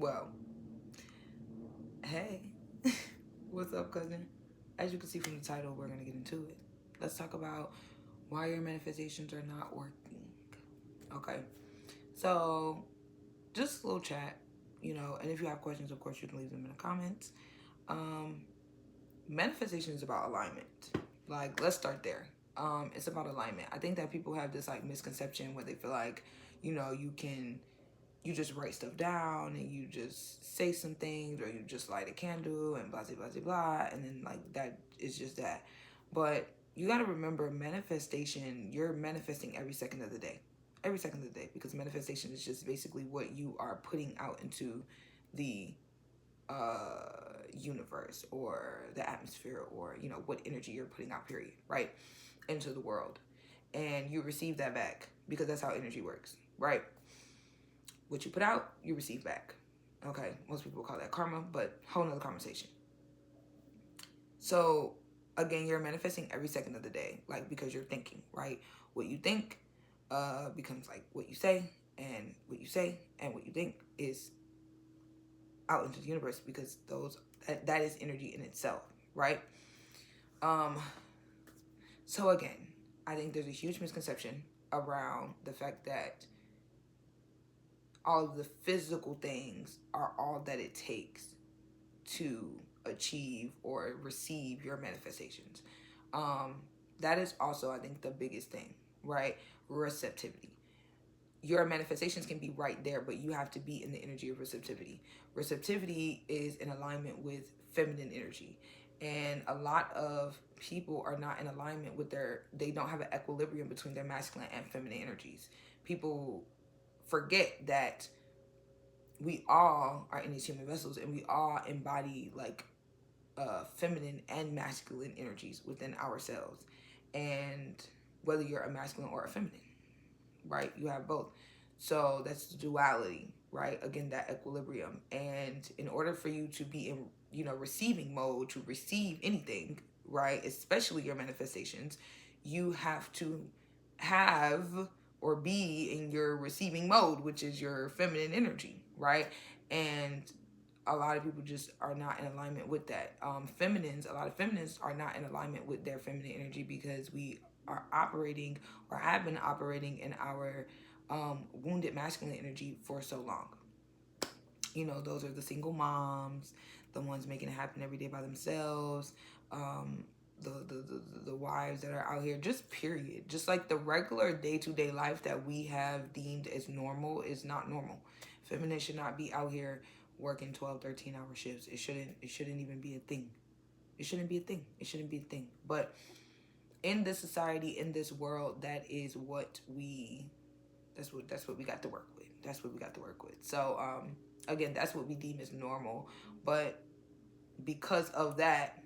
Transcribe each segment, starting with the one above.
Well, hey, what's up, cousin? As you can see from the title, we're gonna get into it. Let's talk about why your manifestations are not working. Okay, so just a little chat, and if you have questions, of course, you can leave them in the comments. Um, Manifestation is about alignment. Like, let's start there. It's about alignment. I think that people have this like misconception where they feel like, you just write stuff down and you just say some things, or you just light a candle and blah blah blah blah, and then like that is just that. But you got to remember, manifestation, you're manifesting every second of the day, every second of the day, because manifestation is just basically what you are putting out into the universe or the atmosphere, or what energy you're putting out, period, right, into the world. And you receive that back, because that's how energy works, right? What you put out, you receive back. Okay, most people call that karma, but whole nother conversation. So again, you're manifesting every second of the day, like, because you're thinking, right? What you think becomes like what you say, and what you say and what you think is out into the universe, because that is energy in itself, right? Um, so again, I think there's a huge misconception around the fact that all of the physical things are all that it takes to achieve or receive your manifestations. Um, that is also, I think, the biggest thing, right? Receptivity. Your manifestations can be right there, but you have to be in the energy of receptivity. Receptivity is in alignment with feminine energy. And a lot of people are not in alignment with they don't have an equilibrium between their masculine and feminine energies. People forget that we all are in these human vessels, and we all embody like feminine and masculine energies within ourselves. And whether you're a masculine or a feminine, right, you have both. So that's the duality, right? Again, that equilibrium. And in order for you to be in, receiving mode, to receive anything, right, especially your manifestations, you have to have or be in your receiving mode, which is your feminine energy, right? And a lot of people just are not in alignment with that. A lot of feminines are not in alignment with their feminine energy, because we are operating, or have been operating, in our wounded masculine energy for so long. Those are the single moms, the ones making it happen every day by themselves, the wives that are out here, just period. Just like the regular day-to-day life that we have deemed as normal is not normal. Feminine should not be out here working 12, 13-hour shifts. It shouldn't even be a thing. It shouldn't be a thing. It shouldn't be a thing. But in this society, in this world, that's what we got to work with. That's what we got to work with. So again, that's what we deem as normal. But because of that,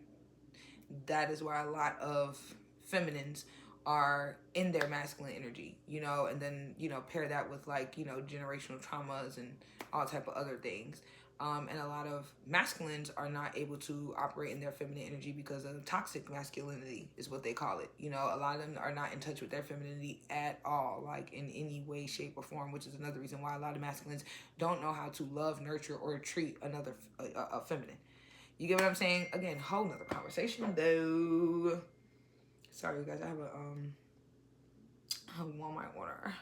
that is why a lot of feminines are in their masculine energy, and then, pair that with like, generational traumas and all type of other things. And a lot of masculines are not able to operate in their feminine energy because of toxic masculinity, is what they call it. A lot of them are not in touch with their femininity at all, like in any way, shape, or form, which is another reason why a lot of masculines don't know how to love, nurture, or treat a feminine. You get what I'm saying? Again, whole nother conversation though. Sorry, you guys. I have a Walmart water.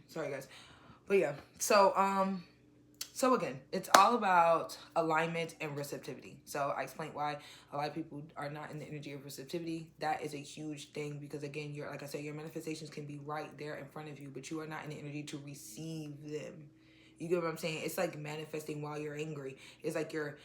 Sorry, guys. But yeah. So again, it's all about alignment and receptivity. So I explained why a lot of people are not in the energy of receptivity. That is a huge thing, because again, like I said, your manifestations can be right there in front of you, but you are not in the energy to receive them. You get what I'm saying? It's like manifesting while you're angry. It's like or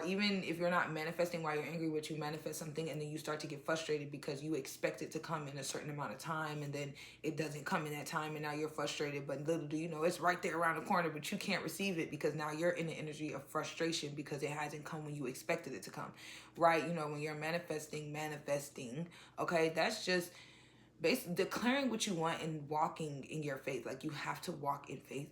even if you're not manifesting while you're angry, but you manifest something and then you start to get frustrated because you expect it to come in a certain amount of time, and then it doesn't come in that time, and now you're frustrated. But little do you know, it's right there around the corner, but you can't receive it because now you're in the energy of frustration because it hasn't come when you expected it to come, right? When you're manifesting, okay, that's just basically declaring what you want and walking in your faith. Like, you have to walk in faith.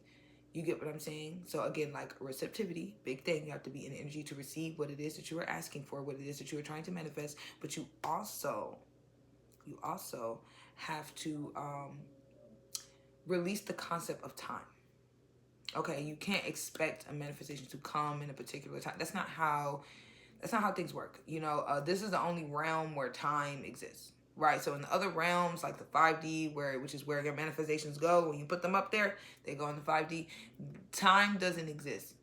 You get what I'm saying? So again, like receptivity, big thing. You have to be in energy to receive what it is that you are asking for, what it is that you are trying to manifest. But you also you also have to release the concept of time. Okay, you can't expect a manifestation to come in a particular time. That's not how things work. This is the only realm where time exists, right? So in the other realms, like the 5D, which is where your manifestations go, when you put them up there, they go in the 5D. Time doesn't exist.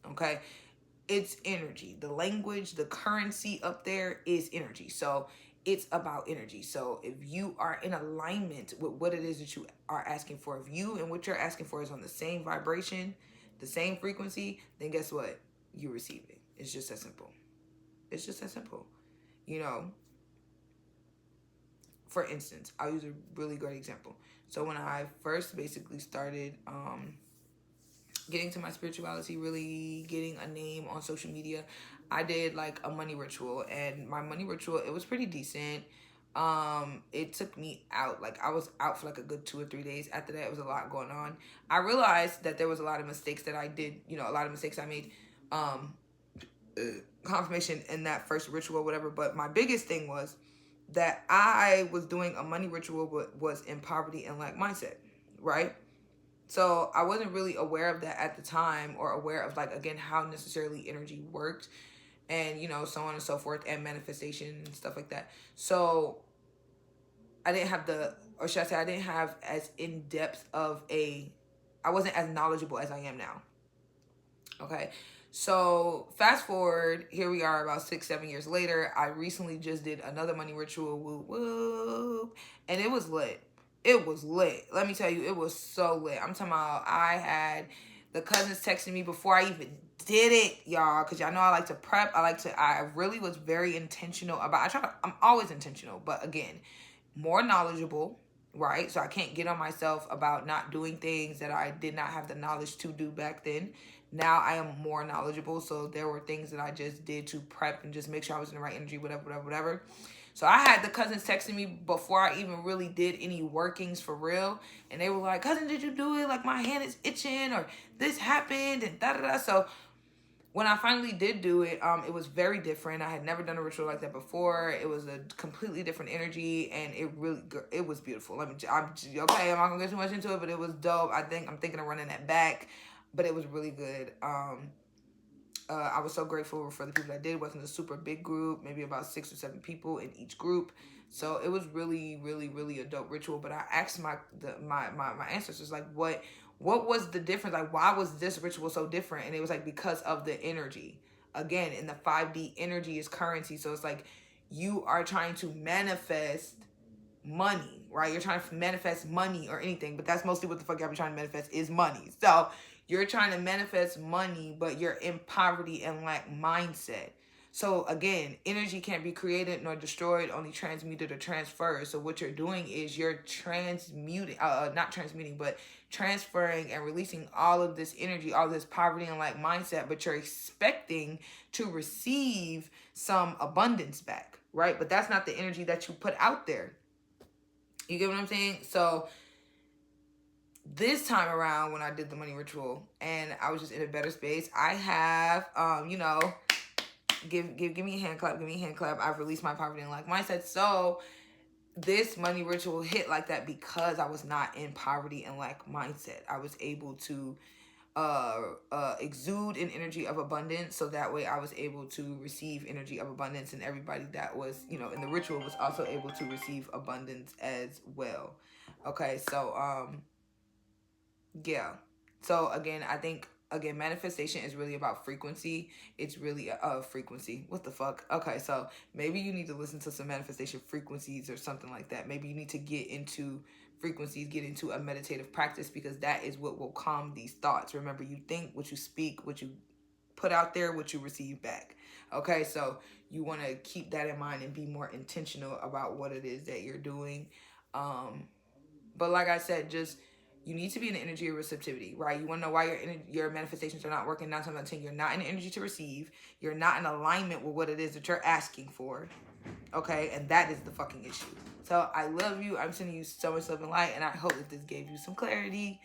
Okay, it's energy. The language, the currency up there is energy. So it's about energy. So if you are in alignment with what it is that you are asking for, if you and what you're asking for is on the same vibration, the same frequency, then guess what? You receive it. It's just that simple. It's just that simple. For instance, I'll use a really great example. So when I first basically started getting to my spirituality, really getting a name on social media, I did like a money ritual, and my money ritual, it was pretty decent. It took me out. Like, I was out for like a good 2 or 3 days. After that, it was a lot going on. I realized that there was a lot of mistakes that I did, a lot of mistakes I made, confirmation in that first ritual, whatever. But my biggest thing was that I was doing a money ritual, but was in poverty and lack mindset, right? So I wasn't really aware of that at the time, or aware of, like, again, how necessarily energy worked, and so on and so forth, and manifestation and stuff like that. So I didn't have I didn't have as in-depth of I wasn't as knowledgeable as I am now. Okay, so fast forward, here we are about 6-7 years later. I recently just did another money ritual, whoop whoop, and it was lit. It was lit. Let me tell you, it was so lit. I'm talking about, I had the cousins texting me before I even did it, y'all, because y'all know I like to prep. I really was very intentional about, I'm always intentional, but again, more knowledgeable, right? So I can't get on myself about not doing things that I did not have the knowledge to do back then. Now I am more knowledgeable, so there were things that I just did to prep and just make sure I was in the right energy, whatever. So I had the cousins texting me before I even really did any workings for real. And they were like, cousin, did you do it? Like, my hand is itching, or this happened, and da-da-da. So when I finally did do it, it was very different. I had never done a ritual like that before. It was a completely different energy, and it was beautiful. I'm not gonna get too much into it, but it was dope. I'm thinking of running that back, but it was really good. I was so grateful for the people that did. It wasn't a super big group, maybe about 6 or 7 people in each group. So it was really, really, really a dope ritual. But I asked my ancestors, like, what was the difference? Like, why was this ritual so different? And it was like, because of the energy. Again, in the 5D, energy is currency. So it's like, you are trying to manifest money, right? You're trying to manifest money or anything, but that's mostly what the fuck y'all be trying to manifest, is money. So you're trying to manifest money, but you're in poverty and lack mindset. So again, energy can't be created nor destroyed, only transmuted or transferred. So what you're doing is you're not transmuting, but transferring and releasing all of this energy, all this poverty and lack mindset, but you're expecting to receive some abundance back, right? But that's not the energy that you put out there. You get what I'm saying? So this time around, when I did the money ritual and I was just in a better space, I have, give me a hand clap, I've released my poverty and lack mindset. So this money ritual hit like that because I was not in poverty and lack mindset. I was able to exude an energy of abundance, so that way I was able to receive energy of abundance, and everybody that was, in the ritual was also able to receive abundance as well. Okay, so yeah. So again, I think, manifestation is really about frequency. It's really a frequency. What the fuck? Okay, so maybe you need to listen to some manifestation frequencies or something like that. Maybe you need to get into frequencies, get into a meditative practice, because that is what will calm these thoughts. Remember, you think, what you speak, what you put out there, what you receive back. Okay, so you want to keep that in mind and be more intentional about what it is that you're doing. But like I said, you need to be in the energy of receptivity, right? You want to know why your manifestations are not working 9 times out of 10. You're not in the energy to receive. You're not in alignment with what it is that you're asking for. Okay? And that is the fucking issue. So I love you. I'm sending you so much love and light. And I hope that this gave you some clarity.